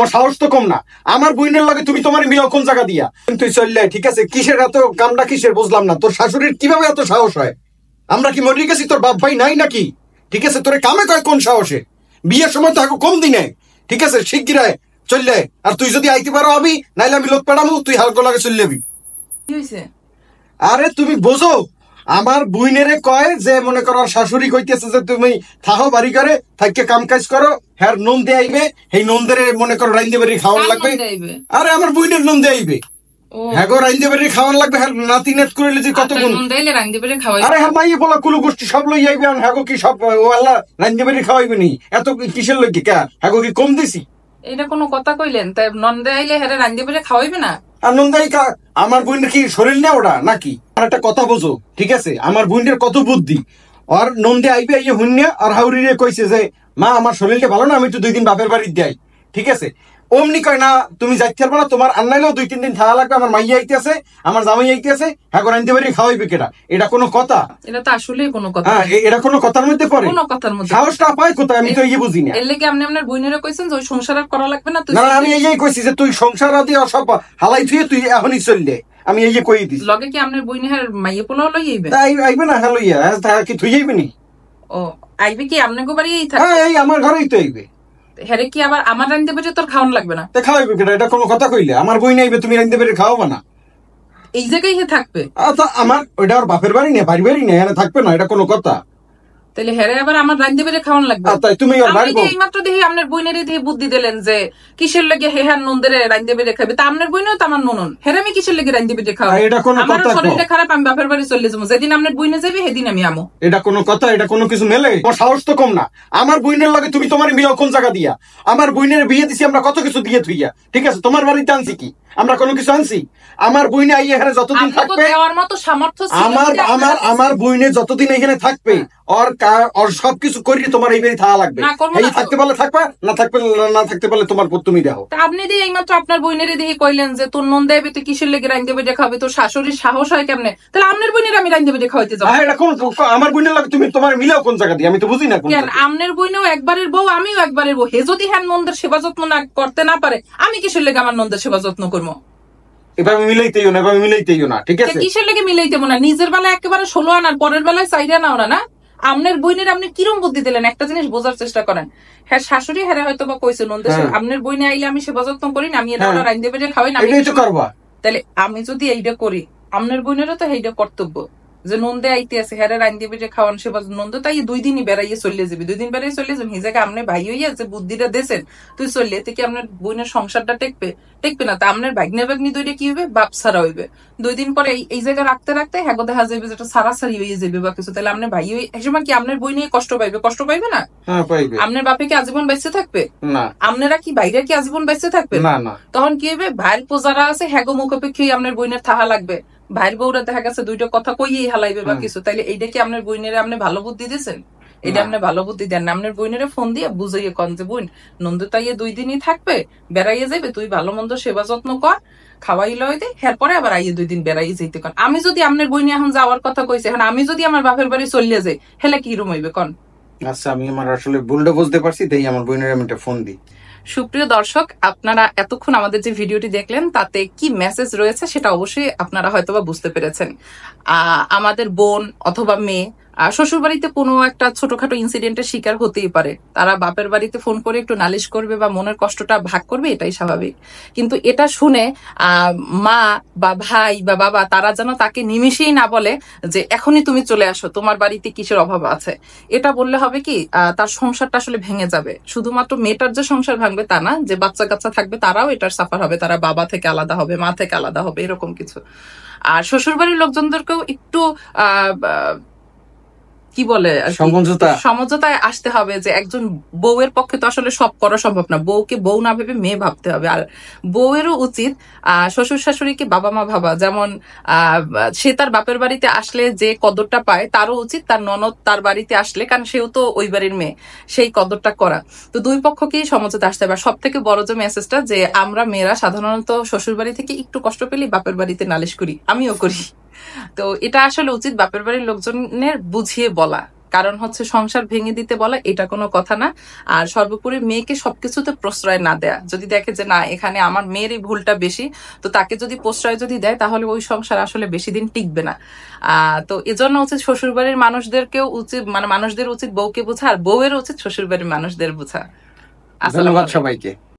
ও সাহস তো কম না। আমার বইনের লাগে তুমি তোমার মিলাও কোন জায়গা দিয়া? তুই চললে ঠিক আছে, কিসের এত কামটা কিসের বুঝলাম না। তোর শাশুড়ির কিভাবে এত সাহস হয়? আমরা কি মরে গেছি? তোর বাপ ভাই নাই নাকি? ঠিক আছে, তোরে কামে কয় কোন সাহসে? বিয়ের সময় তো এখন কম দিনে। ঠিক আছে, শিগগিরায় চললে। আর তুই যদি আইতে পারো আমি, নাইলে আমি লোক পাঠামু, তুই হালকা লাগে চললেবি। আরে তুমি বোঝো, আমার বুইনেরে কয় যে মনে করো শাশুড়ি কইতেছে যে তুমি থাহো বাড়ি করে থাইকে কাম কাজ করো, হ্যাঁ নন্দে আইবে, এই নন্দের মনে করো রাইন্দে বাড়ি খাওয়ান লাগবে। আরে আমার বুইনের নন্দে আইবে, হ্যাঁ গো রাইন্দে বাড়ি খাওয়ান লাগবে। হ্যাঁ নাতি নেট করে যে কত গুণ। আরে হ্যাঁ মাইয়ে বলা কুলু গোষ্ঠী সব লই আইবে। হ্যাঁ গো কি সব ও আল্লাহ রাইন্দে বাড়ি খাওয়াইবে নি? এত কিসের লই কে? হ্যাঁ গো কি কম দিছি? এটা কোনো কথা কইলেন? তাই নন্দে আইলে হ্যাঁ রাইন্দে বাড়ি খাওয়াইবে না? আর নন্দাই আমার বোনের কি শরীর নেই ওটা নাকি? আর একটা কথা বোঝো, ঠিক আছে, আমার বোনের কত বুদ্ধি। আর নন্দে আইবে আইয়ে হুন্যা আর হাউরিরে কইছে যে মা আমার শরীরটা ভালো না, আমি একটু 2 দিন বাপের বাড়িতে যাই। ঠিক আছে, অমনি কয় না তুমি যাইতে পারবো না, তোমার আন্নাইলেও 2-3 দিন থাকা লাগবে, আমার মাইয়া আইতে আছে, আমার জামাই আইতে আছে, হ্যাঁ করে আনতে পারি খাওয়াইবে কেটা? এটা কোনো কথা? এটা তো আসলেই কোনো কথা। হ্যাঁ এটা কোনো কথার মধ্যে পড়ে? কোনো কথার মধ্যে সাহসটা পায় কোথায়? আমি তো বুঝি না। এর লেগে আপনি আপনার বইনেরে কইছেন যে ওই সংসার আর করা লাগবে না? না আমি এই কইছি যে তুই সংসার আদি সব হালাই থুয়ে তুই এখনই চললে, আমি এই কই দিছি। লগে কি আপনার বইনের মাইয়ে পোলাও লই আইবে? আইবে না, হ্যাঁ লইয়া কি থুই আইবে নি? ও আইবে কি আপনার গো বাড়িই থাকে? হ্যাঁ এই আমার ঘরেই তো আইবে। হ্যাঁ কি আবার আমার রাইন্দে বেটে তোর খাওয়ান লাগবে না? খাওয়াইবে কেটা? এটা কোনো কথা কইলে? আমার বই নাইবে, তুমি রাইন্দে বেটে খাওয়াবো না? এই জায়গায় হে থাকবে? আচ্ছা আমার ওইটা আর বাপের বাড়ি নেই, বাড়ি বাড়ি নেই, এখানে থাকবে না, এটা কোনো কথা? তাহলে হ্যাঁ আবার আমার রাইন্দে বেটে খাওয়ান লাগবে? তাই তুমি এই মাত্র দেখি আপনার বইনের দিয়ে বুদ্ধি দিলেন যে কিসের লেগে হে হ্যাঁ নন্দের রাইন্দে বেটে খাবে। তা আপনার বইনেও তো আমার ননন, হ্যাঁ আমি কিসের লেগে রাইন্দে বেটে খাওয়া? এটা কোনো কথা? শরীরটা খারাপ, আমি বাপের বাড়ি চলে যাবো, যেদিন আপনার বইনে যাবে সেদিন আমি আমো। এটা কোনো কথা? এটা কোনো কিছু মেলে? ওর সাহস তো কম না। আমার বইনের লাগে তুমি তোমার মিলাও কোন জায়গা দিয়া? আমার বইনের বিয়ে দিছি আমরা কত কিছু দিয়ে থুইয়া, ঠিক আছে, তোমার বাড়িতে আনছি কি আমরা কোনো কিছু আনছি? আমার বইনে আইয়ে এখানে যতদিন থাকবে, আমার বইনে যতদিন এখানে থাকবে ওর সবকিছু করিয়ে তোমার এই বাড়ি থাকা লাগবে। এই থাকতে পারলে থাকবা, না থাকবে না থাকতে পারলে তোমার তুমি দেখো। আপনি দিয়ে এইমাত্র আপনার বইনেরে দিয়ে কইলেন যে তোর নন্দে আইবে, তুই কিসের লেগে রাইন্দে বেটে খাবে? তোর শাশুড়ির সাহস হয় কেমনে? তাহলে আপনার বইনের আমি রাইন্দে বেটে খাওয়াইতে যাবো? এটা কোন আমার বইনের লাগে তুমি তোমার মিলাও কোন জায়গা দিয়ে? আমি তো বুঝি না। কেন আপনার বইনেও একবারের বউ, আমিও একবারের বউ। হে যদি হ্যাঁ নন্দের সেবা যত্ন না করতে না পারে, আমি কিসের লেগে আমার নন্দের সেবা যত্ন করবো? এবার মিলাইতেইও না, এবার মিলাইতেইও না, ঠিক আছে? কিসের লেগে মিলাইতে না? নিজের বেলায় একেবারে 16 আনার, পরের বেলায় 4 আনা ওরা না? আপনার বইনের আপনি কিরম বুদ্ধি দিলেন? একটা জিনিস বোঝার চেষ্টা করেন। হ্যাঁ শাশুড়ি হ্যাঁ হয়তো বা কইছে নন্দের আপনার বইনে আইলে আমি সেবা যত্ন করি না, আমি এটা রাইন্দে বেটে খাওয়াই না, তাহলে আমি যদি এইটা করি আপনার বইনেরও তো এইটা কর্তব্য যে নন্দে আইতে আছে হ্যাঁ রাইন্দে বেটে খাওয়ান সেবা। নন্দ তাই 2 দিনই বেড়াইয়ে চলে যাবি, 2 দিন বেড়াই চলে যাবি। হিজাকে আপনার ভাই হইয়া যে বুদ্ধিটা দিয়েছেন তুই চললে, তুই কি আপনার বোনের সংসারটা টেকবে না? তা আপনার ভাগ্নে ভাগ্নি দুইটা কি হইবে? বাপ ছাড়া হইবে। 2 দিন পরে এই জায়গায় রাখতে রাখতে হ্যাঁ দেখা যাবে যেটা সারাসারি হয়ে যাবে বা কিছু। তাহলে আপনার ভাই এক সময় কি আপনার বই নিয়ে কষ্ট পাইবে না? আপনার বাপে কি আজীবন বেঁচে থাকবে না? আপনারা কি বাইরে কি আজীবন বেঁচে থাকবে না? তখন কি হবে? ভাইয়ের পোজারা আছে হ্যাঁ মুখ অপেক্ষাই আপনার বইনের থাকা লাগবে। ভাইয়ের বউরা দেখা গেছে 2টা কথা কইয়েই হালাইবে বা কিছু। তাইলে এইটা কি আপনার বইনেরে আপনি ভালো বুদ্ধি দিয়েছেন? এটা আপনি ভালো বুদ্ধি দেন না। আপনার বইনেরে ফোন দিয়ে বুঝাইয়ে কন যে বোন নন্দ তাইয়ে 2 দিনই থাকবে, বেড়াইয়ে যাবে, তুই ভালো মন্দ সেবা যত্ন কর, খাওয়াই লয় দে, এরপরে আবার আইয়ে 2 দিন বেড়াইয়ে যেতে কন। আমি যদি আপনার বইনে এখন যাওয়ার কথা কইছে, এখন আমি যদি আমার বাপের বাড়ি চলিয়ে যাই, হেলে কি রুম হইবে কন? আচ্ছা আমি আমার আসলে ভুলটা বুঝতে পারছি, তাই আমার বইনের আমি একটা ফোন দিই। সুপ্রিয় দর্শক, আপনারা এতক্ষণ আমাদের যে ভিডিওটি দেখলেন তাতে কি মেসেজ রয়েছে সেটা অবশ্যই আপনারা হয়তোবা বুঝতে পেরেছেন। আমাদের বোন অথবা মেয়ে শ্বশুর বাড়িতে কোনো একটা ছোটখাটো ইনসিডেন্টের শিকার হতেই পারে। তারা বাপের বাড়িতে ফোন করে একটু নালিশ করবে বা মনের কষ্টটা ভাগ করবে, এটাই স্বাভাবিক। কিন্তু এটা শুনে মা বা ভাই বা বাবা তারা যেন তাকে নিমিশেই না বলে যে এখনই তুমি চলে আসো, তোমার বাড়িতে কিসের অভাব আছে। এটা বললে হবে কি তার সংসারটা আসলে ভেঙে যাবে। শুধুমাত্র মেয়েটার যে সংসার ভাঙবে তা না, যে বাচ্চা কাচ্চা থাকবে তারাও এটার সাফার হবে, তারা বাবা থেকে আলাদা হবে, মা থেকে আলাদা হবে, এরকম কিছু। আর শ্বশুর বাড়ির লোকজনদেরকেও একটু কি বলে সমঝোতায় আসতে হবে যে একজন বউয়ের পক্ষে তো আসলে সব করা সম্ভব না। বউকে বউ না ভেবে মেয়ে ভাবতে হবে। আর বউয়েরও উচিত শ্বশুর শাশুড়িকে বাবা মা ভাবা। যেমন সে তার বাপের বাড়িতে আসলে যে কদরটা পায়, তারও উচিত তার ননদ তার বাড়িতে আসলে, কারণ সেও তো ওই বাড়ির মেয়ে, সেই কদরটা করা। তো 2 পক্ষকেই সমঝোতা আসতে হবে। সব থেকে বড় যে মেসেজটা, যে আমরা মেয়েরা সাধারণত শ্বশুর বাড়ি থেকে একটু কষ্ট পেলে বাপের বাড়িতে নালিশ করি, আমিও করি। তো এটা আসলে উচিত বাপের বাড়ির লোকজনের বুঝিয়ে বলা। কারণ হচ্ছে সংসার ভেঙে দিতে বলা এটা কোনো কথা না। আর সর্বোপরি মেয়েকে সবকিছুতে প্রশ্রয় না দেয়া, যদি দেখে যে না এখানে আমার মেয়েরই ভুলটা বেশি, তো তাকে যদি প্রশ্রয় যদি দেয় তাহলে ওই সংসার আসলে বেশি দিন টিকবে না। তো এজন্য উচিত শ্বশুরবাড়ির মানুষদেরকেও উচিত, মানে মানুষদের উচিত বউকে বোঝা, আর বউয়ের উচিত শ্বশুরবাড়ির মানুষদের বোঝা। আসসালামু ধন্যবাদ আলাইকুম। সবাইকে।